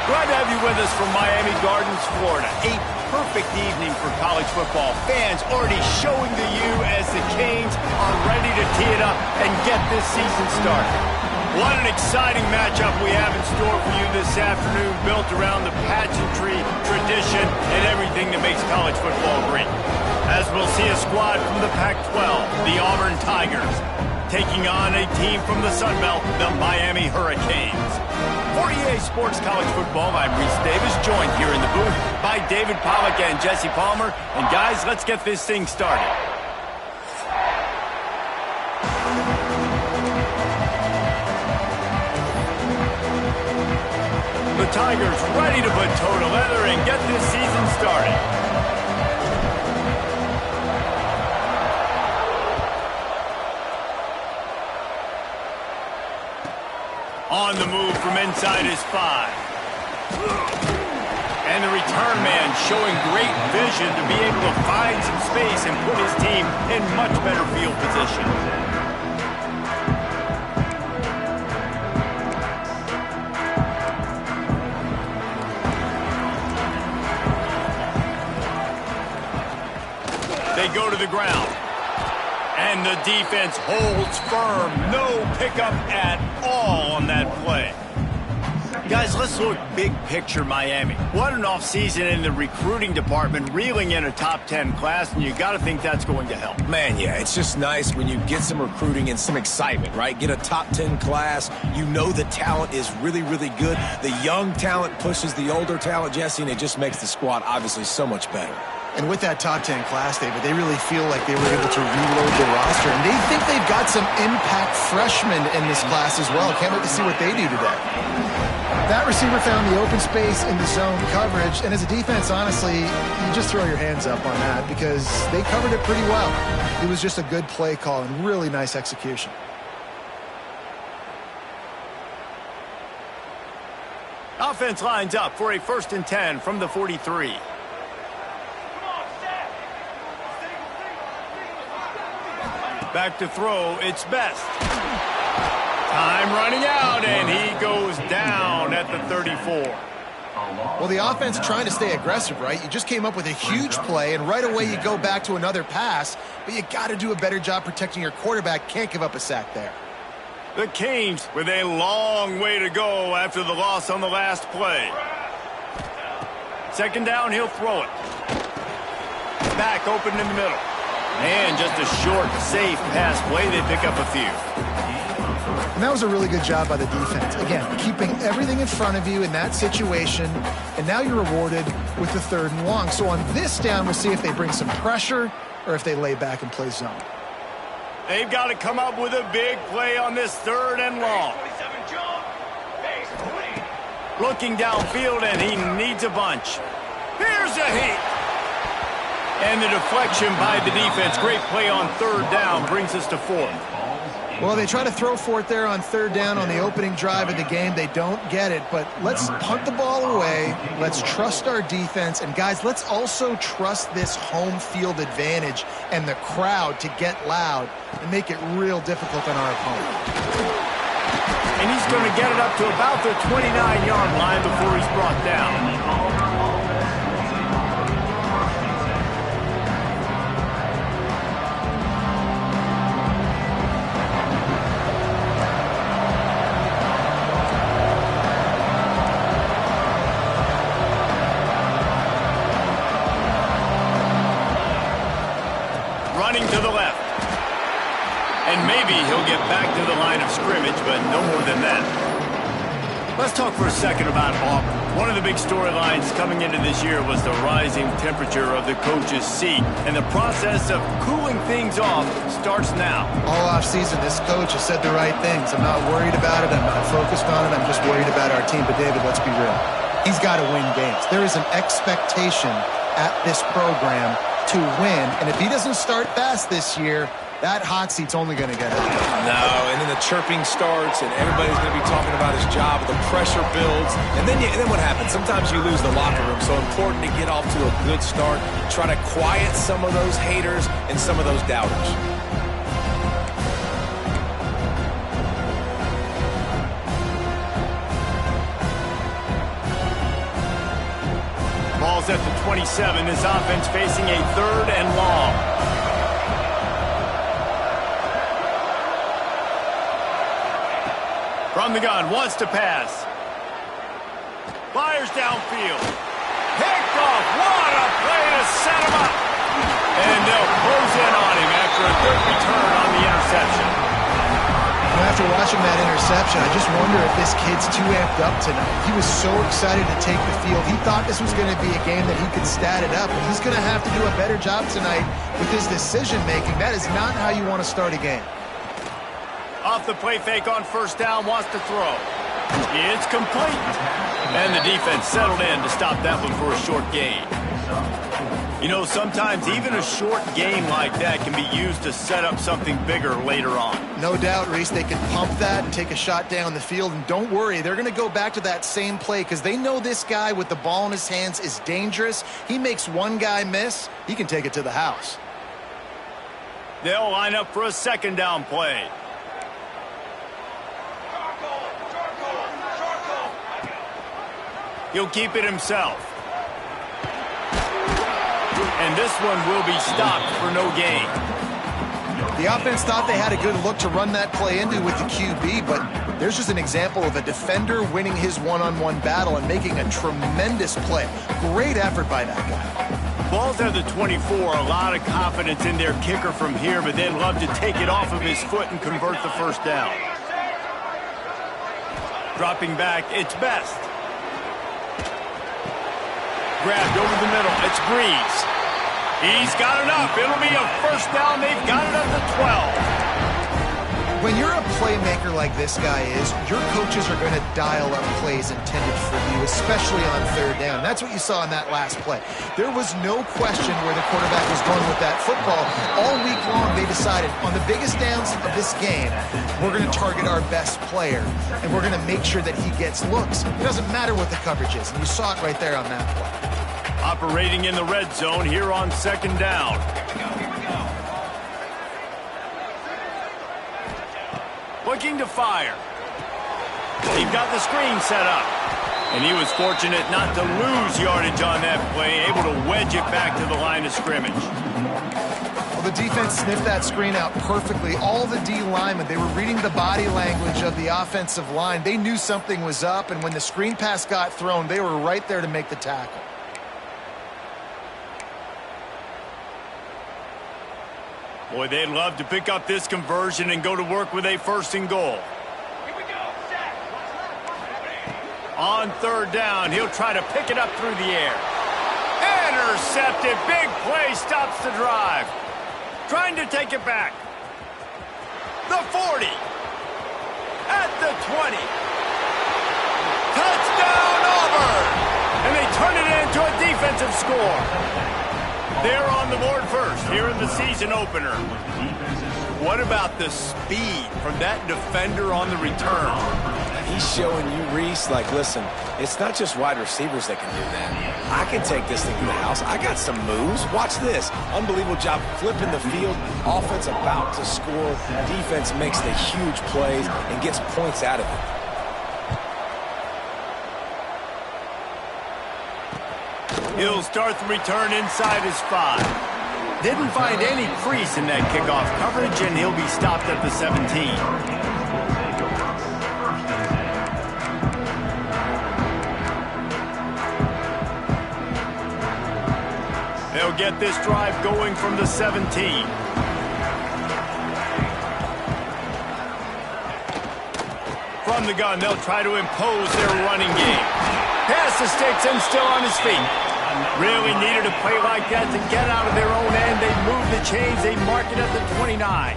Glad to have you with us from Miami Gardens, Florida. A perfect evening for college football. Fans already showing the U as the Canes are ready to tee it up and get this season started. What an exciting matchup we have in store for you this afternoon, built around the pageantry, tradition, and everything that makes college football great. As we'll see a squad from the Pac-12, the Auburn Tigers, taking on a team from the Sun Belt, the Miami Hurricanes. For EA Sports College Football, I'm Reese Davis, joined here in the booth by David Pollack and Jesse Palmer. And guys, let's get this thing started. The Tigers ready to put toe to leather and get this season started. On the move from inside his 5. And the return man showing great vision to be able to find some space and put his team in much better field position. They go to the ground. And the defense holds firm. No pickup at all on that play. Guys, let's look big picture Miami. What an offseason in the recruiting department, reeling in a top 10 class, and you got to think that's going to help. Man, yeah, it's just nice when you get some recruiting and some excitement, right? Get a top 10 class. You know the talent is really, really good. The young talent pushes the older talent, Jesse, and it just makes the squad obviously so much better. And with that top 10 class, David, they really feel like they were able to reload the roster. And they think they've got some impact freshmen in this class as well. Can't wait to see what they do today. That receiver found the open space in the zone coverage. And as a defense, honestly, you just throw your hands up on that because they covered it pretty well. It was just a good play call and really nice execution. Offense lines up for a 1st and 10 from the 43. Back to throw, it's Best. Time running out, and he goes down at the 34. Well, the offense trying to stay aggressive, right? You just came up with a huge play, and right away you go back to another pass, but you got to do a better job protecting your quarterback. Can't give up a sack there. The Canes with a long way to go after the loss on the last play. 2nd down, he'll throw it. Back open in the middle. And just a short, safe pass play. They pick up a few. And that was a really good job by the defense. Again, keeping everything in front of you in that situation. And now you're rewarded with the 3rd and long. So on this down, we'll see if they bring some pressure or if they lay back and play zone. They've got to come up with a big play on this 3rd and long. Looking downfield, and he needs a bunch. Here's a hit. And the deflection by the defense. Great play on 3rd down brings us to 4th. Well, they try to throw for it there on 3rd down on the opening drive of the game. They don't get it, but let's punt the ball away. Let's trust our defense. And, guys, let's also trust this home field advantage and the crowd to get loud and make it real difficult on our opponent. And he's going to get it up to about the 29-yard line before he's brought down. running to the left. And maybe he'll get back to the line of scrimmage, but no more than that. Let's talk for a second about Auburn. One of the big storylines coming into this year was the rising temperature of the coach's seat. And the process of cooling things off starts now. All offseason, this coach has said the right things. I'm not worried about it. I'm not focused on it. I'm just worried about our team. But, David, let's be real. He's got to win games. There is an expectation at this program to win. And if he doesn't start fast this year, that hot seat's only going to get hot. No, and then the chirping starts, and everybody's going to be talking about his job. The pressure builds, and then what happens? Sometimes you lose the locker room. So important to get off to a good start. Try to quiet some of those haters and some of those doubters. Ball's at the 27. This offense facing a 3rd and long. From the gun, wants to pass. Fires downfield. Picked off. What a play to set him up. And they'll close in on him after a good return on the interception. After watching that interception, I just wonder if this kid's too amped up tonight. He was so excited to take the field. He thought this was going to be a game that he could stat it up, and he's going to have to do a better job tonight with his decision-making. That is not how you want to start a game. Off the play fake on 1st down, wants to throw. It's complete. And the defense settled in to stop that one for a short gain. You know, sometimes even a short game like that can be used to set up something bigger later on. No doubt, Reese, they can pump that and take a shot down the field. And don't worry, they're going to go back to that same play because they know this guy with the ball in his hands is dangerous. He makes one guy miss, he can take it to the house. They'll line up for a 2nd down play. He'll keep it himself. And this one will be stopped for no gain. The offense thought they had a good look to run that play into with the QB, but there's just an example of a defender winning his one-on-one battle and making a tremendous play. Great effort by that guy. Ball's at the 24. A lot of confidence in their kicker from here, but they'd love to take it off of his foot and convert the 1st down. Dropping back, it's Best. Grabbed over the middle. It's Breeze. He's got enough. It'll be a 1st down. They've got it at the 12. When you're a playmaker like this guy is, your coaches are going to dial up plays intended for you, especially on 3rd down. That's what you saw in that last play. There was no question where the quarterback was going with that football. All week long, they decided on the biggest downs of this game, we're going to target our best player, and we're going to make sure that he gets looks. It doesn't matter what the coverage is, and you saw it right there on that play. Operating in the red zone here on 2nd down. Looking to fire. They've got the screen set up. And he was fortunate not to lose yardage on that play, able to wedge it back to the line of scrimmage. Well, the defense sniffed that screen out perfectly. All the D linemen, they were reading the body language of the offensive line. They knew something was up, and when the screen pass got thrown, they were right there to make the tackle. Boy, they'd love to pick up this conversion and go to work with a 1st and goal. On 3rd down, he'll try to pick it up through the air. Intercepted. Big play stops the drive. Trying to take it back. The 40. At the 20. Touchdown, Auburn! And they turn it into a defensive score. They're on the board first here in the season opener. What about the speed from that defender on the return? He's showing you, Reese, like, listen, it's not just wide receivers that can do that. I can take this thing to the house. I got some moves. Watch this. Unbelievable job flipping the field. Offense about to score. Defense makes the huge plays and gets points out of it. He'll start the return inside his 5. Didn't find any crease in that kickoff coverage, and he'll be stopped at the 17. They'll get this drive going from the 17. From the gun, they'll try to impose their running game. Pass the sticks and still on his feet. Really needed a play like that to get out of their own end. They move the chains. They mark it at the 29.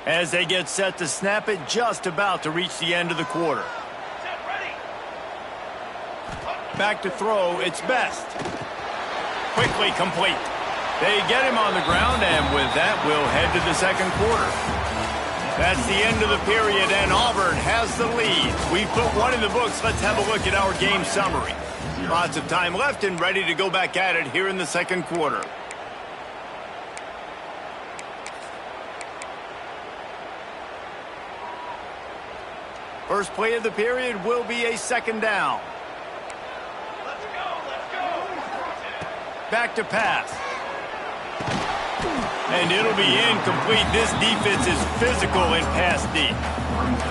As they get set to snap it, just about to reach the end of the quarter. Back to throw, it's Best. Quickly complete. They get him on the ground, and with that, we'll head to the second quarter. That's the end of the period, and Auburn has the lead. We've put one in the books. Let's have a look at our game summary. Lots of time left and ready to go back at it here in the second quarter. First play of the period will be a second down. Let's go. Back to pass. And it'll be incomplete. This defense is physical in pass deep.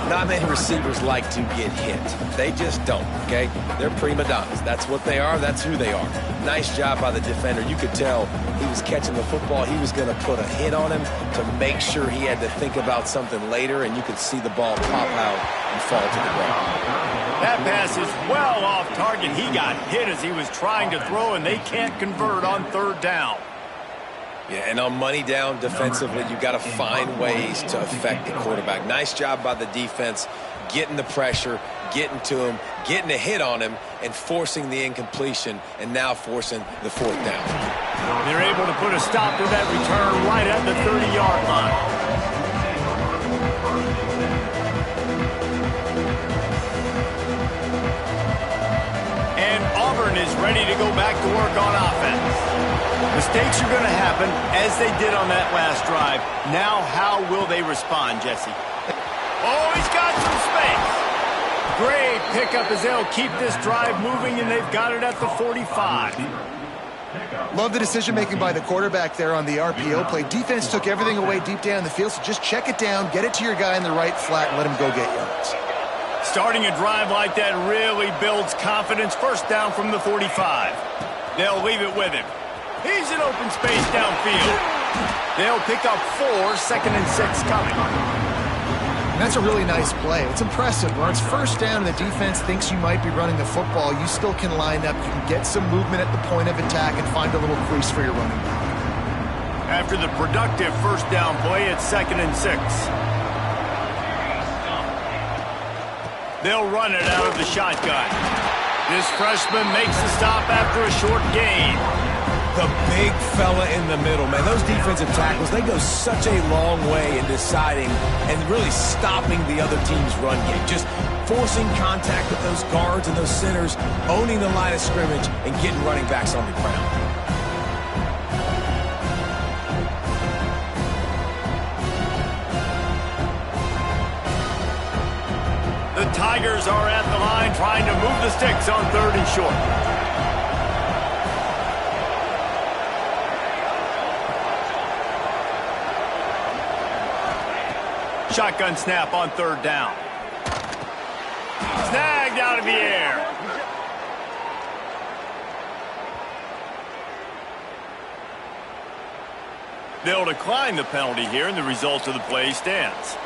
Not many receivers like to get hit. They just don't, okay? They're prima donnas. That's what they are. That's who they are. Nice job by the defender. You could tell he was catching the football. He was going to put a hit on him to make sure he had to think about something later, and you could see the ball pop out and fall to the ground. That pass is well off target. He got hit as he was trying to throw, and they can't convert on third down. Yeah, and on money down defensively, you got to find ways to affect the quarterback. Nice job by the defense, getting the pressure, getting to him, getting a hit on him, and forcing the incompletion, and now forcing the fourth down. They're able to put a stop to that return right at the 30-yard line. And Auburn is ready to go back to work on offense. Mistakes are going to happen, as they did on that last drive. Now, how will they respond, Jesse? Oh, he's got some space. Great pickup as they'll keep this drive moving, and they've got it at the 45. Love the decision-making by the quarterback there on the RPO play. Defense took everything away deep down the field, so just check it down, get it to your guy in the right flat, and let him go get yards. Starting a drive like that really builds confidence. First down from the 45. They'll leave it with him. He's in open space downfield. They'll pick up 4, 2nd and 6 coming. And that's a really nice play. It's impressive. When it's first down and the defense thinks you might be running the football, you still can line up. You can get some movement at the point of attack and find a little crease for your running back. After the productive first down play, it's 2nd and 6. They'll run it out of the shotgun. This freshman makes the stop after a short gain. The big fella in the middle, man. Those defensive tackles, they go such a long way in deciding and really stopping the other team's run game. Just forcing contact with those guards and those centers, owning the line of scrimmage, and getting running backs on the ground. The Tigers are at the line trying to move the sticks on 3rd and short. Shotgun snap on 3rd down. Snagged out of the air. They'll decline the penalty here, and the result of the play stands.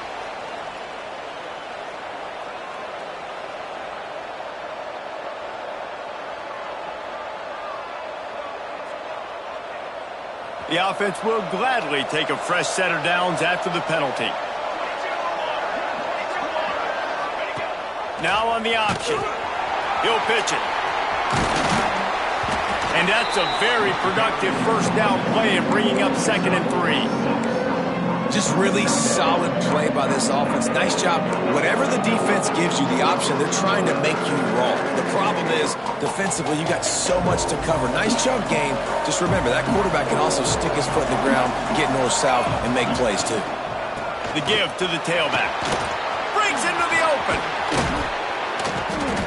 The offense will gladly take a fresh set of downs after the penalty. Now on the option. He'll pitch it. And that's a very productive first down play and bringing up 2nd and 3. Just really solid play by this offense. Nice job. Whatever the defense gives you the option, they're trying to make you wrong. The problem is, defensively, you got so much to cover. Nice chunk game. Just remember, that quarterback can also stick his foot in the ground, get north-south, and make plays too. The give to the tailback. Brings into the open.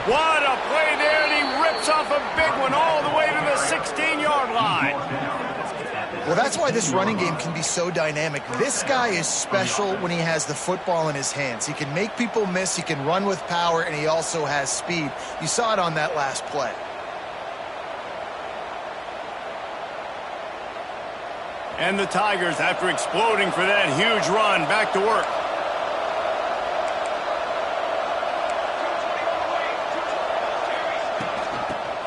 What a play there, and he rips off a big one all the way to the 16-yard line. Well, that's why this running game can be so dynamic. This guy is special when he has the football in his hands. He can make people miss, he can run with power, and he also has speed. You saw it on that last play. And the Tigers, after exploding for that huge run, back to work.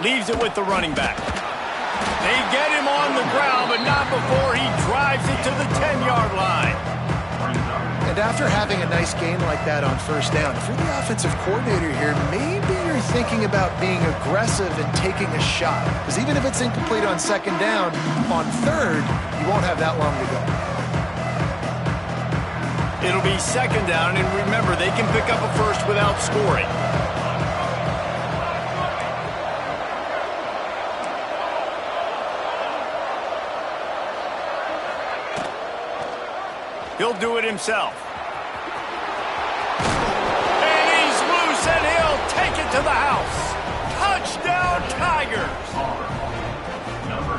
Leaves it with the running back. They get him on the ground, but not before he drives it to the 10-yard line. And after having a nice gain like that on first down, if you're the offensive coordinator here, maybe you're thinking about being aggressive and taking a shot. Because even if it's incomplete on second down, on third, you won't have that long to go. It'll be second down, and remember, they can pick up a first without scoring. He'll do it himself. And he's loose, and he'll take it to the house. Touchdown, Tigers!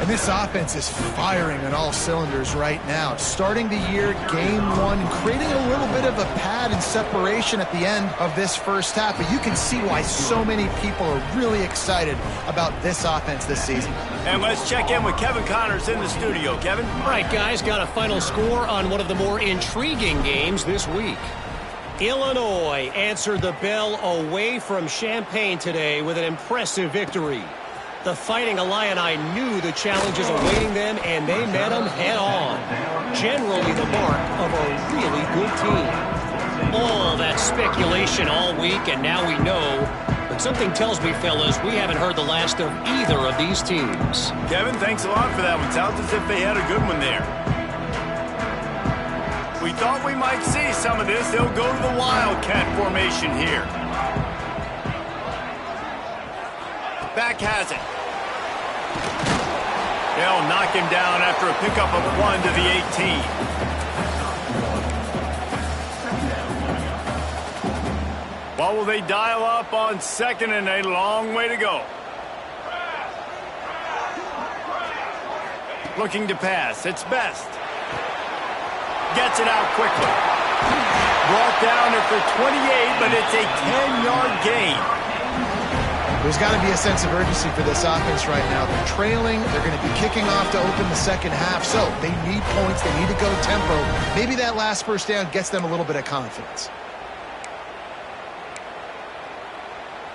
And this offense is firing on all cylinders right now. Starting the year, game one, creating a little bit of a pad and separation at the end of this first half. But you can see why so many people are really excited about this offense this season. And let's check in with Kevin Connors in the studio. Kevin? All right, guys, got a final score on one of the more intriguing games this week. Illinois answered the bell away from Champaign today with an impressive victory. The Fighting Illini knew the challenges awaiting them, and they met them head-on. Generally the mark of a really good team. All that speculation all week, and now we know. But something tells me, fellas, we haven't heard the last of either of these teams. Kevin, thanks a lot for that one. Sounds as if they had a good one there. We thought we might see some of this. They'll go to the Wildcat formation here. Back has it. They'll knock him down after a pickup of 1 to the 18. What will they dial up on second, and a long way to go? Looking to pass. It's Best. Gets it out quickly. Brought down there for 28, but it's a 10-yard gain. There's got to be a sense of urgency for this offense right now. They're trailing. They're going to be kicking off to open the second half. So they need points. They need to go tempo. Maybe that last first down gets them a little bit of confidence.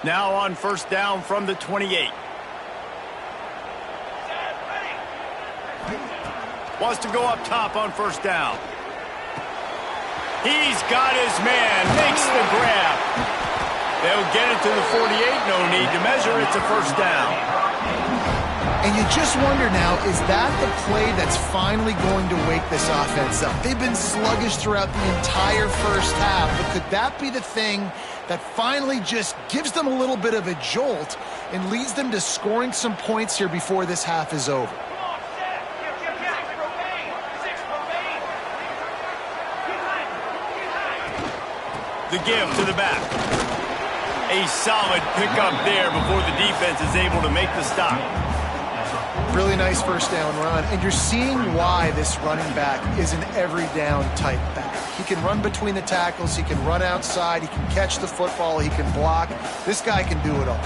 Now on first down from the 28. Wants to go up top on first down. He's got his man. Makes the grab. They'll get it to the 48. No need to measure. It's a first down. And you just wonder now, is that the play that's finally going to wake this offense up? They've been sluggish throughout the entire first half, but could that be the thing that finally just gives them a little bit of a jolt and leads them to scoring some points here before this half is over? The give to the back. A solid pickup there before the defense is able to make the stop. Really nice first down run, and you're seeing why this running back is an every down type back. He can run between the tackles, he can run outside, he can catch the football, he can block. This guy can do it all.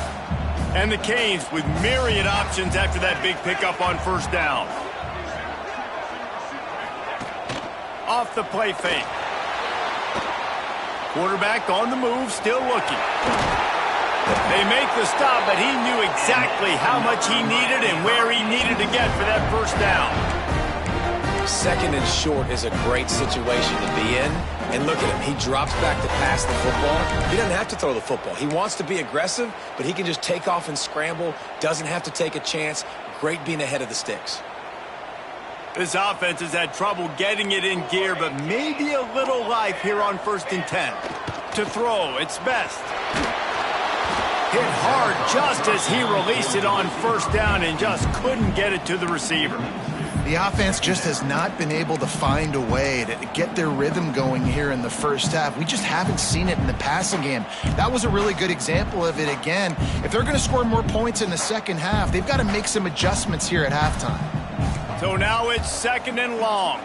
And the Canes with myriad options after that big pickup on first down. Off the play fake. Quarterback on the move, still looking. They make the stop, but he knew exactly how much he needed and where he needed to get for that first down. Second and short is a great situation to be in. And look at him. He drops back to pass the football. He doesn't have to throw the football. He wants to be aggressive, but he can just take off and scramble. Doesn't have to take a chance. Great being ahead of the sticks. This offense has had trouble getting it in gear, but maybe a little life here on 1st and 10. To throw, it's Best. Hit hard just as he released it on first down and just couldn't get it to the receiver. The offense just has not been able to find a way to get their rhythm going here in the first half. We just haven't seen it in the passing game. That was a really good example of it again. If they're going to score more points in the second half, they've got to make some adjustments here at halftime. So now it's 2nd and long.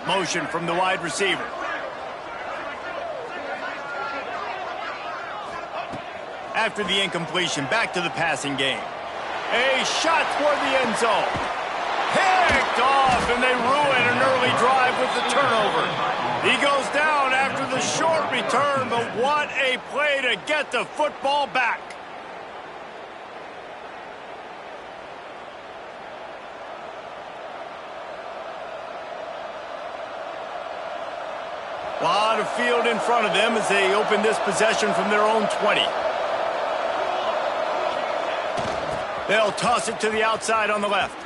Motion from the wide receiver. After the incompletion, back to the passing game. A shot toward the end zone. Picked off, and they ruin an early drive with the turnover. He goes down after the short return, but what a play to get the football back. A lot of field in front of them as they open this possession from their own 20. They'll toss it to the outside on the left.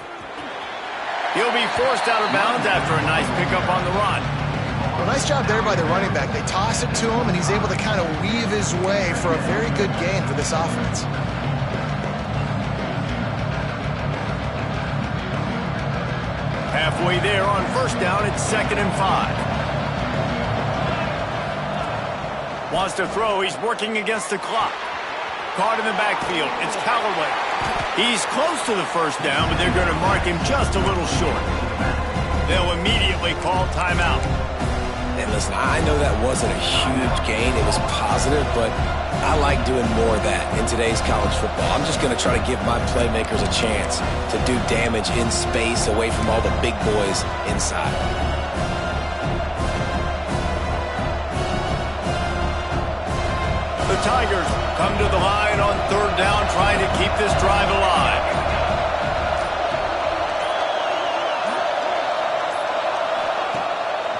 He'll be forced out of bounds after a nice pickup on the run. Well, nice job there by the running back. They toss it to him, and he's able to kind of weave his way for a very good gain for this offense. Halfway there on 1st down, it's 2nd and 5. Wants to throw. He's working against the clock. Caught in the backfield. It's Callaway. He's close to the 1st down, but they're going to mark him just a little short. They'll immediately call timeout. And listen, I know that wasn't a huge gain. It was positive, but I like doing more of that in today's college football. I'm just going to try to give my playmakers a chance to do damage in space away from all the big boys inside. The Tigers come to the line on 3rd down, trying to keep this drive alive.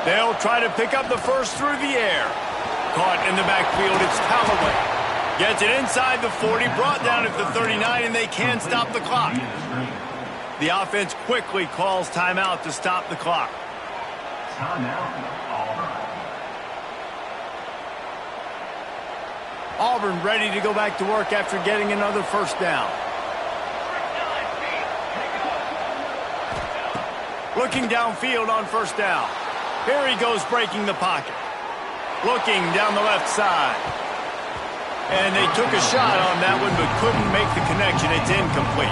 They'll try to pick up the first through the air. Caught in the backfield, it's Callaway. Gets it inside the 40, brought down at the 39, and they can't stop the clock. The offense quickly calls timeout to stop the clock. Auburn ready to go back to work after getting another 1st down. Looking downfield on 1st down. Here he goes breaking the pocket. Looking down the left side. And they took a shot on that one but couldn't make the connection. It's incomplete.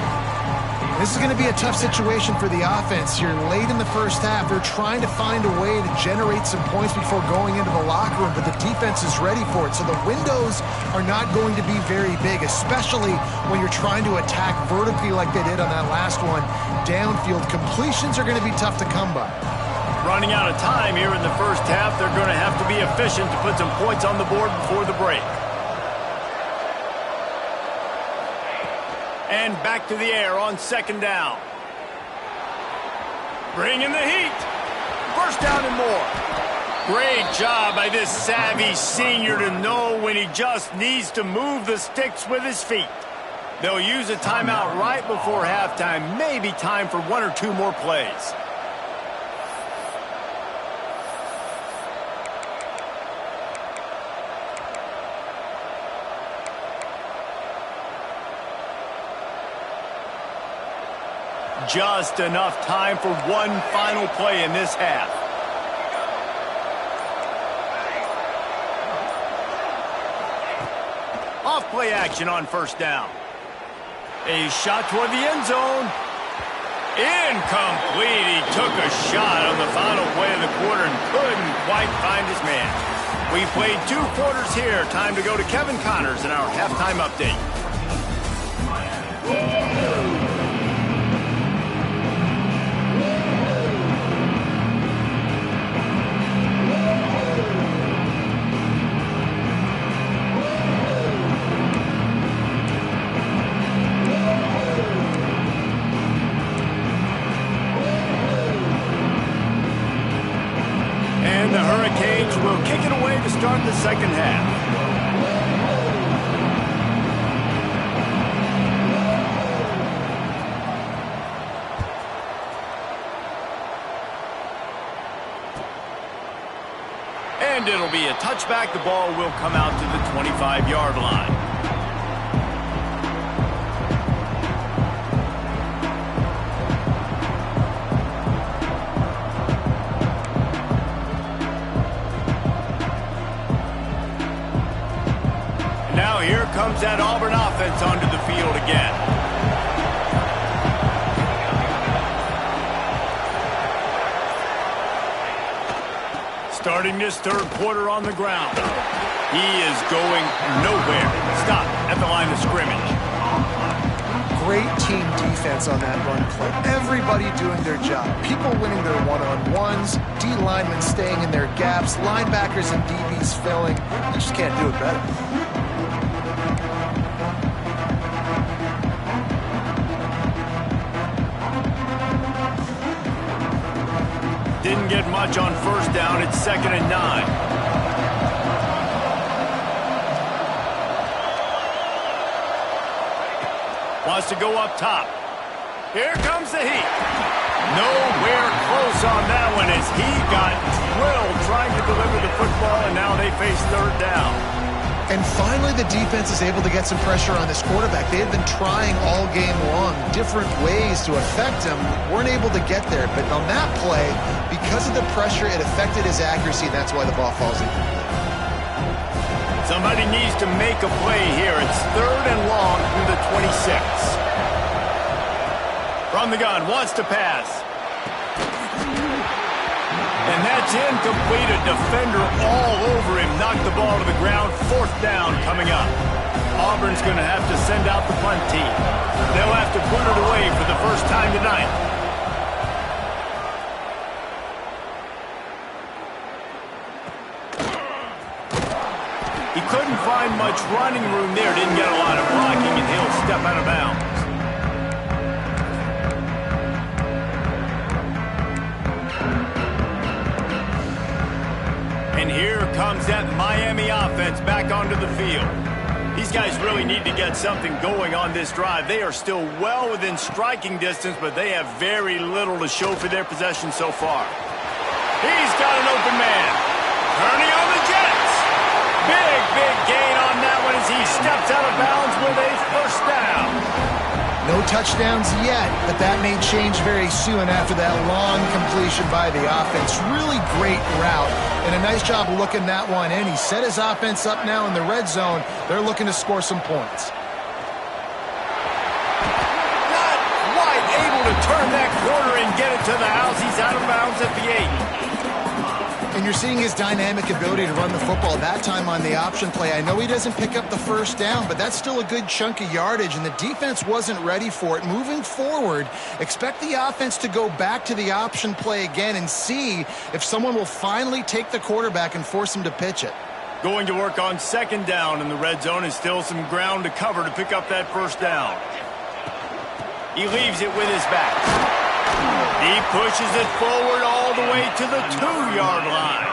This is going to be a tough situation for the offense. You're late in the 1st half. They're trying to find a way to generate some points before going into the locker room, but the defense is ready for it. So the windows are not going to be very big, especially when you're trying to attack vertically like they did on that last one. Downfield completions are going to be tough to come by. Running out of time here in the 1st half, they're going to have to be efficient to put some points on the board before the break. And back to the air on 2nd down. Bringing the heat. 1st down and more. Great job by this savvy senior to know when he just needs to move the sticks with his feet. They'll use a timeout right before halftime. Maybe time for 1 or 2 more plays. Just enough time for one final play in this half. Off play action on 1st down. A shot toward the end zone. Incomplete. He took a shot on the final play of the quarter and couldn't quite find his man. We played 2 quarters here. Time to go to Kevin Connors in our halftime update. The Hurricanes will kick it away to start the 2nd half. And it'll be a touchback. The ball will come out to the 25-yard line. Now here comes that Auburn offense onto the field again. Starting this third quarter on the ground. He is going nowhere. Stop at the line of scrimmage. Great team defense on that run play. Everybody doing their job. People winning their one-on-ones, D linemen staying in their gaps, linebackers and DBs filling. You just can't do it better. Didn't get much on first down. It's 2nd and 9. Wants to go up top. Here comes the heat. Nowhere close on that one as he got drilled trying to deliver the football, and now they face third down. And finally, the defense is able to get some pressure on this quarterback. They had been trying all game long, different ways to affect him. Weren't able to get there. But on that play, because of the pressure, it affected his accuracy. That's why the ball falls in. Somebody needs to make a play here. It's 3rd and long through the 26. From the gun, wants to pass. And that's incomplete. A defender all over him. Knocked the ball to the ground. 4th down coming up. Auburn's going to have to send out the punt team. They'll have to put it away for the first time tonight. He couldn't find much running room there. Didn't get a lot of blocking, and he'll step out of bounds. And here comes that Miami offense back onto the field. These guys really need to get something going on this drive. They are still well within striking distance, but they have very little to show for their possession so far. He's got an open man. Turning on the Jets. Big gain on that one as he steps out of bounds with a first down. No touchdowns yet, but that may change very soon after that long completion by the offense. Really great route, and a nice job looking that one in. He set his offense up now in the red zone. They're looking to score some points. Not quite able to turn that corner and get it to the house. He's out of bounds at the 8. And you're seeing his dynamic ability to run the football, that time on the option play. I know he doesn't pick up the first down, but that's still a good chunk of yardage, and the defense wasn't ready for it. Moving forward, expect the offense to go back to the option play again and see if someone will finally take the quarterback and force him to pitch it. Going to work on 2nd down in the red zone, and still some ground to cover to pick up that first down. He leaves it with his back. He pushes it forward all the way to the 2-yard line.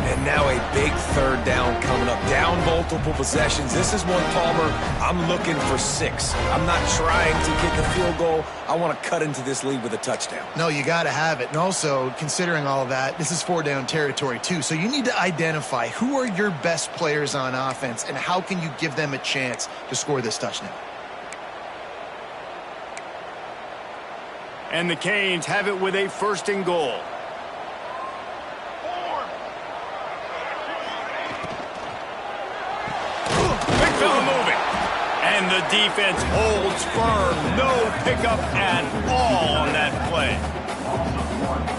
And now a big 3rd down coming up. Down multiple possessions. This is one, Palmer, I'm looking for 6. I'm not trying to kick a field goal. I want to cut into this lead with a touchdown. No, you got to have it. And also, considering all of that, this is 4-down territory too. So you need to identify who are your best players on offense and how can you give them a chance to score this touchdown. And the Canes have it with a 1st and goal. Big fella moving. And the defense holds firm. No pickup at all on that play.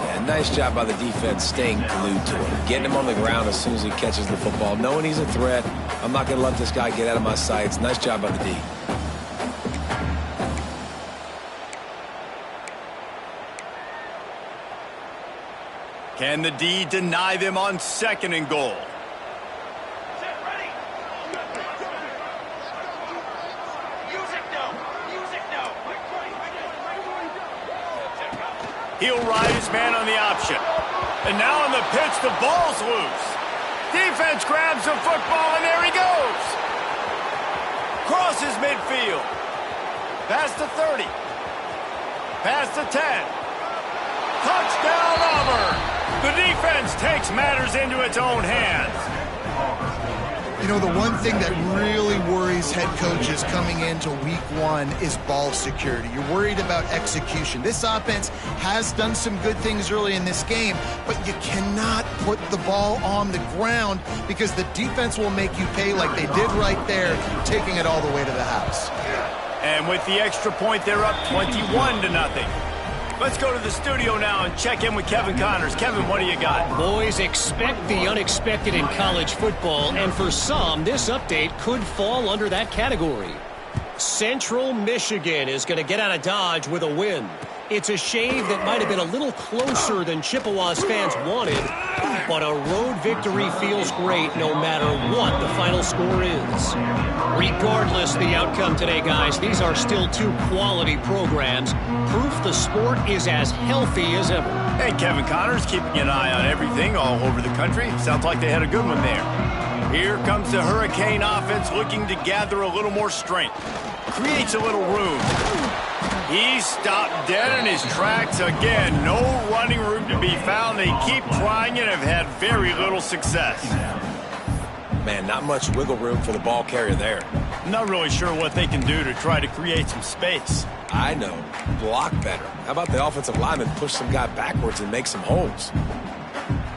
Yeah, nice job by the defense staying glued to him. Getting him on the ground as soon as he catches the football. Knowing he's a threat. I'm not going to let this guy get out of my sights. Nice job by the D. Can the D deny them on 2nd and goal? He'll ride his man on the option. And now on the pitch, the ball's loose. Defense grabs the football, and there he goes. Crosses midfield. Past the 30. Past the 10. Touchdown, Auburn. The defense takes matters into its own hands. You know, the one thing that really worries head coaches coming into week 1 is ball security. You're worried about execution. This offense has done some good things early in this game, but you cannot put the ball on the ground because the defense will make you pay like they did right there, taking it all the way to the house. And with the extra point, they're up 21-0. Let's go to the studio now and check in with Kevin Connors. Kevin, what do you got? Boys, expect the unexpected in college football, and for some, this update could fall under that category. Central Michigan is going to get out of Dodge with a win. It's a shave that might have been a little closer than Chippewa's fans wanted, but a road victory feels great no matter what the final score is. Regardless the outcome today, guys, these are still two quality programs. Proof the sport is as healthy as ever. Hey, Kevin Connors, keeping an eye on everything all over the country. Sounds like they had a good one there. Here comes the Hurricane offense looking to gather a little more strength. Creates a little room. He's stopped dead in his tracks again. No running room to be found. They keep trying and have had very little success. Man, not much wiggle room for the ball carrier there. I'm not really sure what they can do to try to create some space. I know. Block better. How about the offensive lineman push some guy backwards and make some holes?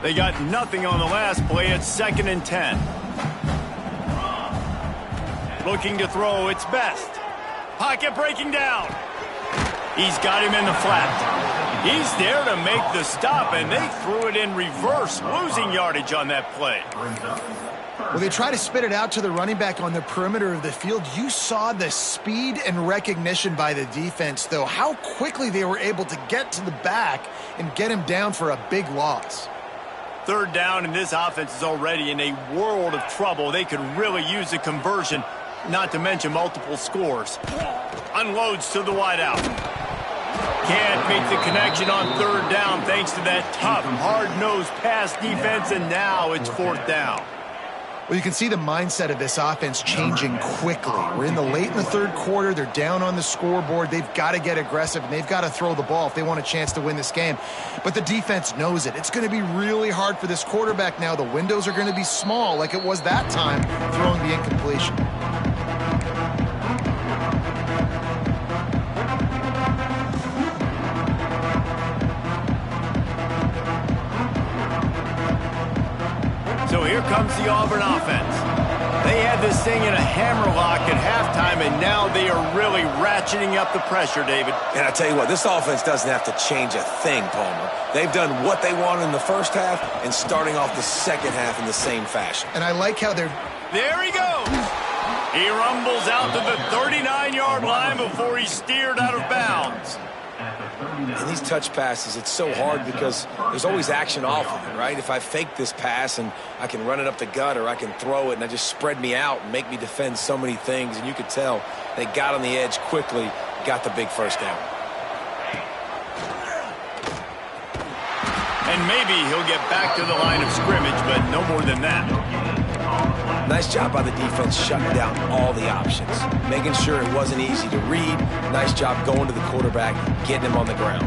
They got nothing on the last play. It's 2nd and 10. Looking to throw its best. Pocket breaking down. He's got him in the flat. He's there to make the stop, and they threw it in reverse, losing yardage on that play. Well, they try to spit it out to the running back on the perimeter of the field. You saw the speed and recognition by the defense, though, how quickly they were able to get to the back and get him down for a big loss. 3rd down, and this offense is already in a world of trouble. They could really use a conversion, not to mention multiple scores. Unloads to the wideout. Can't make the connection on 3rd down thanks to that tough, hard-nosed pass defense, and now it's 4th down. Well, you can see the mindset of this offense changing quickly. We're in the late in the 3rd quarter. They're down on the scoreboard. They've got to get aggressive, and they've got to throw the ball if they want a chance to win this game. But the defense knows it. It's going to be really hard for this quarterback now. The windows are going to be small like it was that time throwing the incompletion. So here comes the Auburn offense. They had this thing in a hammerlock at halftime, and now they are really ratcheting up the pressure, David. And I tell you what, this offense doesn't have to change a thing, Palmer. They've done what they wanted in the first half and starting off the second half in the same fashion. And I like how they're... There he goes. He rumbles out to the 39-yard line before he's steered out of bounds. And these touch passes, it's so hard because there's always action off of it, right? If I fake this pass and I can run it up the gut or I can throw it and I just spread me out and make me defend so many things, and you could tell they got on the edge quickly, got the big 1st down. And maybe he'll get back to the line of scrimmage, but no more than that. Nice job by the defense shutting down all the options, making sure it wasn't easy to read. Nice job going to the quarterback, getting him on the ground.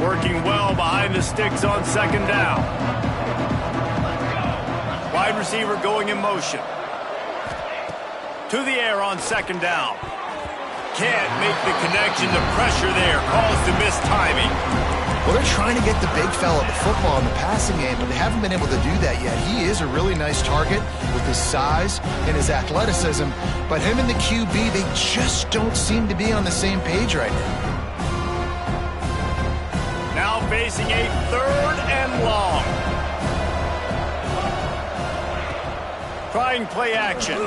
Working well behind the sticks on 2nd down. Wide receiver going in motion. To the air on 2nd down. Can't make the connection. The pressure there caused the missed timing. Well, they're trying to get the big fella the football in the passing game, but they haven't been able to do that yet. He is a really nice target with his size and his athleticism, but him and the QB, they just don't seem to be on the same page right now. Now facing a 3rd and long. Trying play action.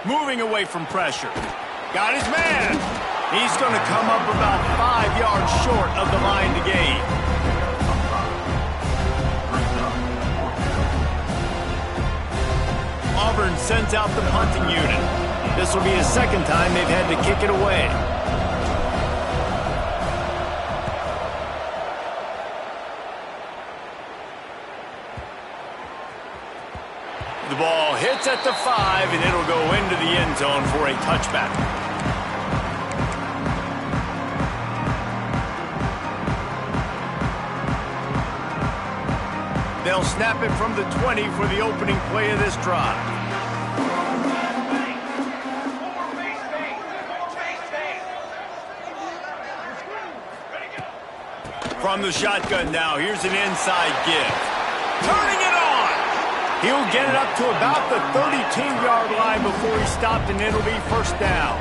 Moving away from pressure. Got his man. He's going to come up about 5 yards short of the line to gain. Auburn sends out the punting unit. This will be the 2nd time they've had to kick it away. The ball hits at the 5, and it'll go into the end zone for a touchback. They'll snap it from the 20 for the opening play of this drive. From the shotgun now, here's an inside give. Turning it on! He'll get it up to about the 32-yard line before he stopped, and it'll be first down.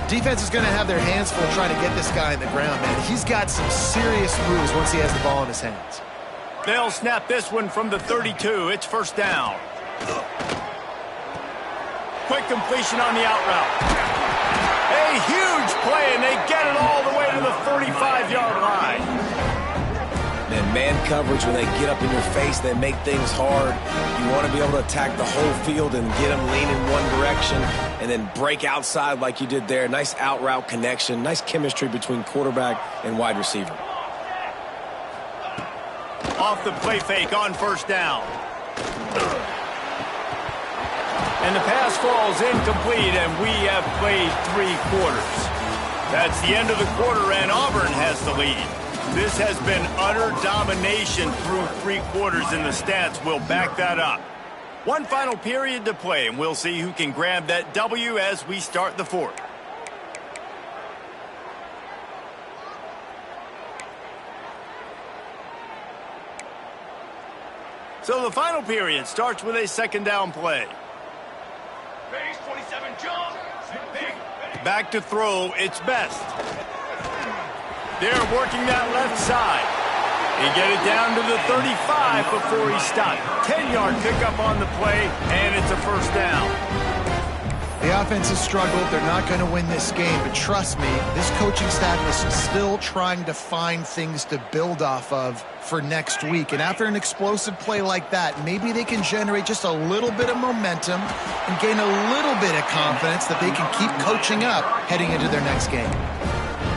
Defense is going to have their hands full trying to get this guy in the ground, man. He's got some serious moves once he has the ball in his hands. They'll snap this one from the 32. It's first down. Quick completion on the out route. A huge play, and they get it all the way to the 45-yard line. And man coverage, when they get up in your face, they make things hard. You want to be able to attack the whole field and get them lean in one direction and then break outside like you did there. Nice out route connection, nice chemistry between quarterback and wide receiver. Off the play fake on first down. And the pass falls incomplete, and we have played 3 quarters. That's the end of the quarter, and Auburn has the lead. This has been utter domination through 3 quarters, and the stats will back that up. One final period to play, and we'll see who can grab that W as we start the 4th. So the final period starts with a second down play. Base 27 jump. Back to throw, it's Best. They're working that left side. He get it down to the 35 before he stopped. 10-yard pickup on the play, and it's a first down. The offense has struggled. They're not going to win this game, but trust me, this coaching staff is still trying to find things to build off of for next week. And after an explosive play like that, maybe they can generate just a little bit of momentum and gain a little bit of confidence that they can keep coaching up heading into their next game.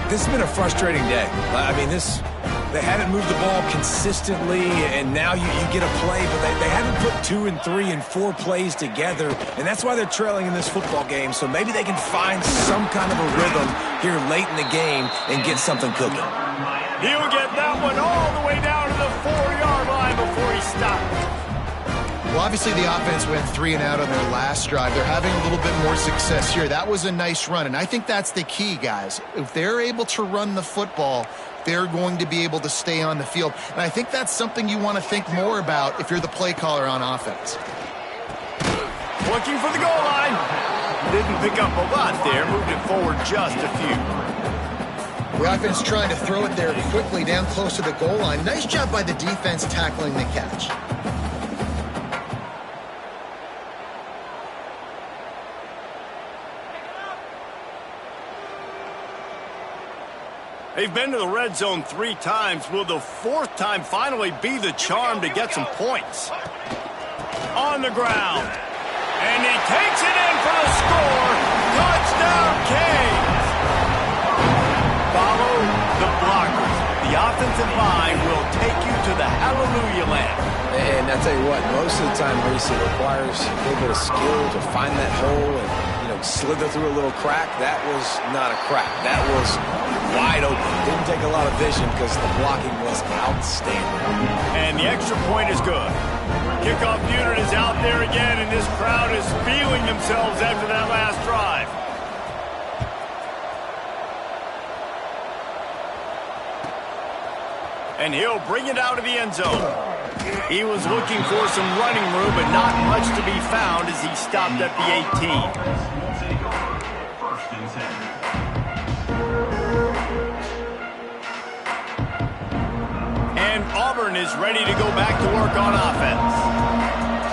This has been a frustrating day. I mean, they haven't moved the ball consistently, and now you get a play, but they haven't put 2 and 3 and 4 plays together, and that's why they're trailing in this football game. So maybe they can find some kind of a rhythm here late in the game and get something cooking. He'll get that one all the way down to the 4-yard line before he stopped. Well, obviously the offense went 3 and out on their last drive. They're having a little bit more success here. That was a nice run, and I think that's the key, guys. If they're able to run the football, they're going to be able to stay on the field. And I think that's something you want to think more about if you're the play caller on offense. Looking for the goal line. Didn't pick up a lot there. Moved it forward just a few. The offense trying to throw it there quickly down close to the goal line. Nice job by the defense tackling the catch. They've been to the red zone 3 times. Will the 4th time finally be the charm to get some points? On the ground. And he takes it in for the score. Touchdown, Canes. Follow the blockers. The offensive line will take you to the hallelujah land. And I tell you what, most of the time, Reese, it requires a little bit of skill to find that hole and, slither through a little crack. That was not a crack. That was wide open. Didn't take a lot of vision because the blocking was outstanding. And the extra point is good. Kickoff unit is out there again, and this crowd is feeling themselves after that last drive. And he'll bring it out of the end zone. He was looking for some running room, but not much to be found as he stopped at the 18. And Auburn is ready to go back to work on offense.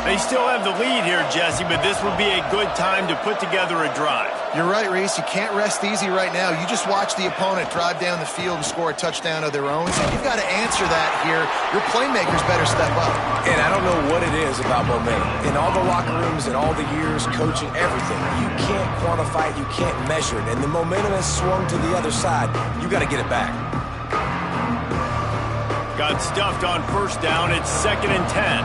They still have the lead here, Jesse, but this would be a good time to put together a drive. You're right, Reese. You can't rest easy right now. You just watch the opponent drive down the field and score a touchdown of their own. So you've got to answer that here. Your playmakers better step up. And I don't know what it is about momentum. In all the locker rooms, in all the years, coaching, everything, you can't quantify it, you can't measure it. And the momentum has swung to the other side. You got to get it back. Got stuffed on first down. It's 2nd and 10.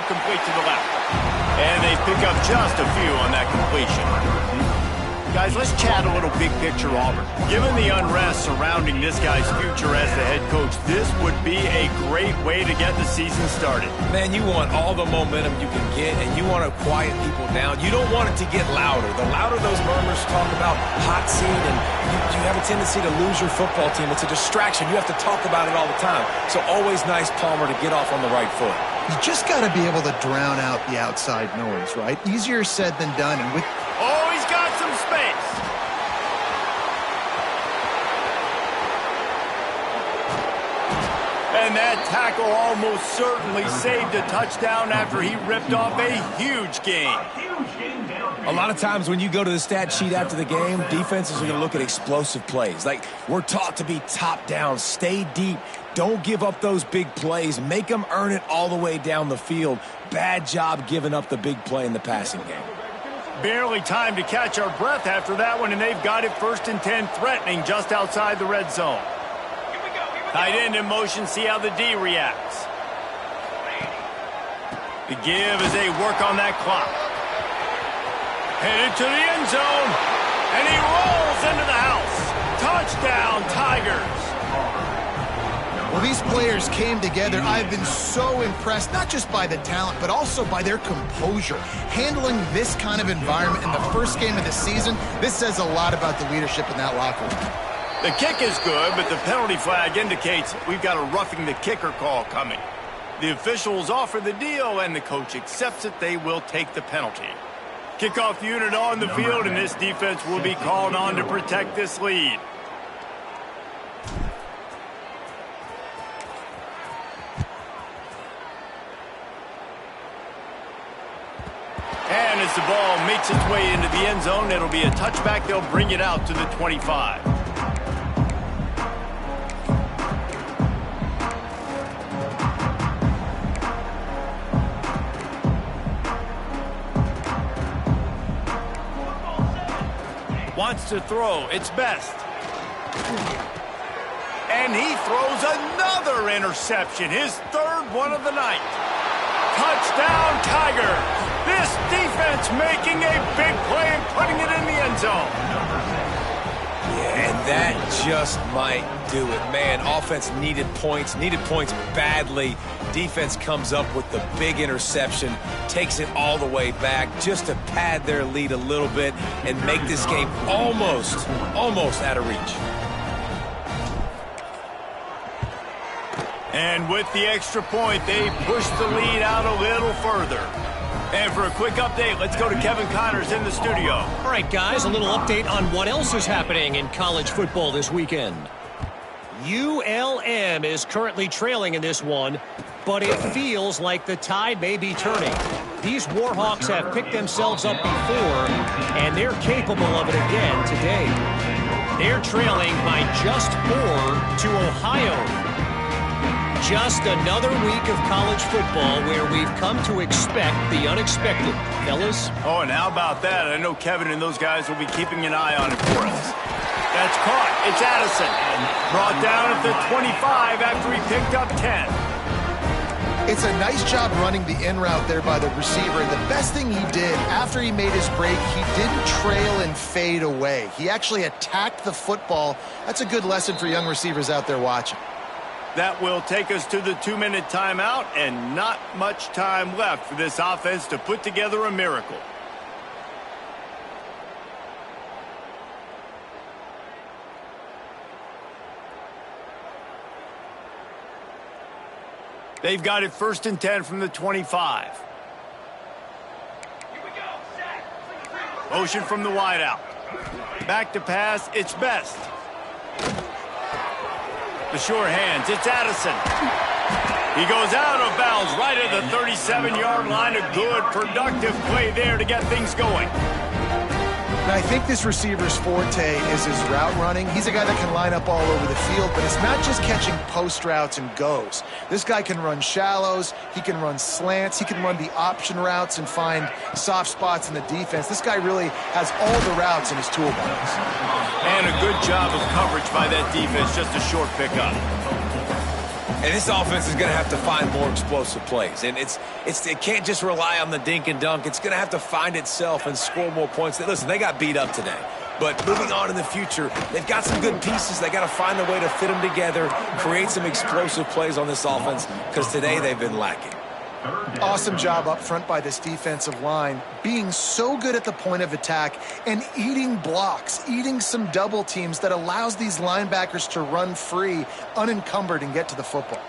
Complete to the left. And they pick up just a few on that completion. Guys, let's chat a little big picture Auburn. Given the unrest surrounding this guy's future as the head coach, this would be a great way to get the season started. Man, you want all the momentum you can get, and you want to quiet people down. You don't want it to get louder. The louder those murmurs talk about hot seat, and you have a tendency to lose your football team. It's a distraction. You have to talk about it all the time. So always nice, Palmer, to get off on the right foot. You just got to be able to drown out the outside noise, right? Easier said than done. And with Oh, he's got some space. And that tackle almost certainly saved a touchdown after he ripped off a huge gain. A lot of times when you go to the stat sheet after the game, defenses are going to look at explosive plays. Like, we're taught to be top down, stay deep, don't give up those big plays, make them earn it all the way down the field. Bad job giving up the big play in the passing game. Barely time to catch our breath after that one, and they've got it 1st and 10, threatening just outside the red zone. Tight end in motion, see how the D reacts. The give as they work on that clock. Headed to the end zone, and he rolls into the house. Touchdown, Tigers. Well, these players came together. I've been so impressed, not just by the talent, but also by their composure. Handling this kind of environment in the first game of the season, this says a lot about the leadership in that locker room. The kick is good, but the penalty flag indicates we've got a roughing the kicker call coming. The officials offer the deal, and the coach accepts it. They will take the penalty. Kickoff unit on the field, and this defense will be called on to protect this lead. And as the ball makes its way into the end zone, it'll be a touchback. They'll bring it out to the 25. Wants to throw. It's best. And he throws another interception. His 3rd one of the night. Touchdown, Tigers. This defense making a big play and putting it in the end zone. Yeah, and that just might do it. Man, offense needed points badly. Defense comes up with the big interception, takes it all the way back just to pad their lead a little bit and make this game almost out of reach. And with the extra point, they push the lead out a little further. And for a quick update, let's go to Kevin Connors in the studio. All right, guys, a little update on what else is happening in college football this weekend. ULM is currently trailing in this one, but it feels like the tide may be turning. These Warhawks have picked themselves up before, and they're capable of it again today. They're trailing by just 4 to Ohio. Just another week of college football where we've come to expect the unexpected. Fellas? Oh, and how about that? I know Kevin and those guys will be keeping an eye on it for us. That's caught. It's Addison. Brought down at the 25 after he picked up 10. It's a nice job running the in route there by the receiver. And the best thing he did after he made his break, he didn't trail and fade away. He actually attacked the football. That's a good lesson for young receivers out there watching. That will take us to the 2-minute timeout, and not much time left for this offense to put together a miracle. They've got it 1st and 10 from the 25. Motion from the wideout. Back to pass, it's Best. The sure hands, it's Addison. He goes out of bounds right at the 37-yard line. A good, productive play there to get things going. Now, I think this receiver's forte is his route running. He's a guy that can line up all over the field, but it's not just catching post routes and goes. This guy can run shallows, he can run slants, he can run the option routes and find soft spots in the defense. This guy really has all the routes in his toolbox. And a good job of coverage by that defense, just a short pickup. And this offense is going to have to find more explosive plays. And it can't just rely on the dink and dunk. It's going to have to find itself and score more points. Listen, they got beat up today. But moving on in the future, they've got some good pieces. They got to find a way to fit them together, create some explosive plays on this offense, because today they've been lacking. Awesome job up front by this defensive line, being so good at the point of attack and eating blocks, eating some double teams that allows these linebackers to run free, unencumbered, and get to the football.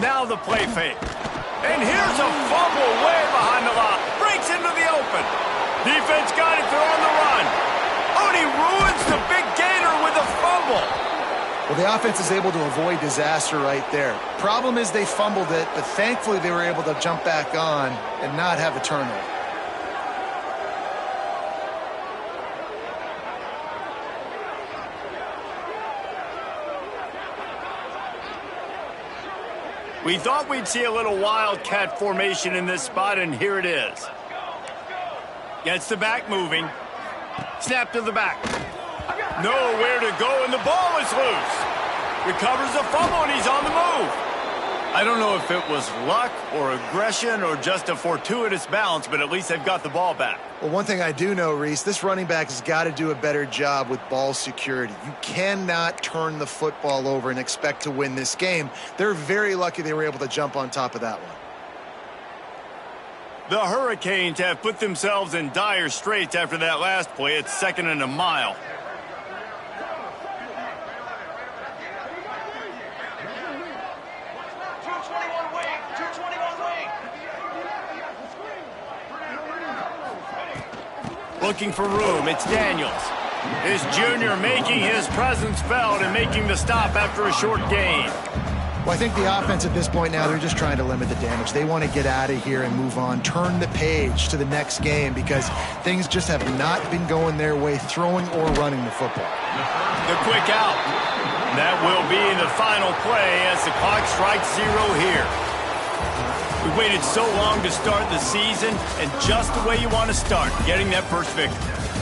Now the play fake. And here's a fumble way behind the line. Breaks into the open. Defense got it. They're on the run. Oh, and he ruins the big gator with a fumble. Well, the offense is able to avoid disaster right there. Problem is they fumbled it, but thankfully they were able to jump back on and not have a turnover. We thought we'd see a little wildcat formation in this spot, and here it is. Gets the back moving. Snap to the back. Nowhere to go, and the ball is loose. Recovers the fumble, and he's on the move. I don't know if it was luck or aggression or just a fortuitous bounce, but at least they've got the ball back. Well, one thing I do know, Reese, this running back has got to do a better job with ball security. You cannot turn the football over and expect to win this game. They're very lucky they were able to jump on top of that one. The Hurricanes have put themselves in dire straits after that last play. It's 2nd and a mile. Looking for room, it's Daniels. His junior making his presence felt and making the stop after a short gain. Well, I think the offense at this point now, they're just trying to limit the damage. They want to get out of here and move on, turn the page to the next game because things just have not been going their way, throwing or running the football. The quick out. That will be the final play as the clock strikes 0 here. We waited so long to start the season, and just the way you want to start, getting that first victory.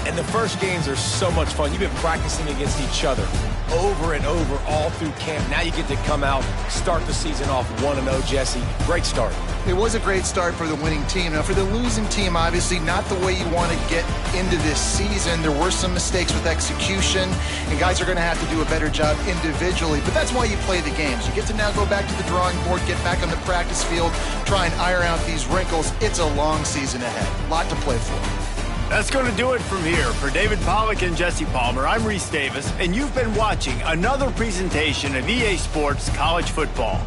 And the first games are so much fun. You've been practicing against each other over and over all through camp. Now you get to come out, start the season off 1-0, Jesse. Great start. It was a great start for the winning team. Now, for the losing team, obviously not the way you want to get into this season. There were some mistakes with execution, and guys are going to have to do a better job individually. But that's why you play the games. You get to now go back to the drawing board, get back on the practice field, try and iron out these wrinkles. It's a long season ahead. A lot to play for. That's going to do it from here. For David Pollack and Jesse Palmer, I'm Reese Davis, and you've been watching another presentation of EA Sports College Football.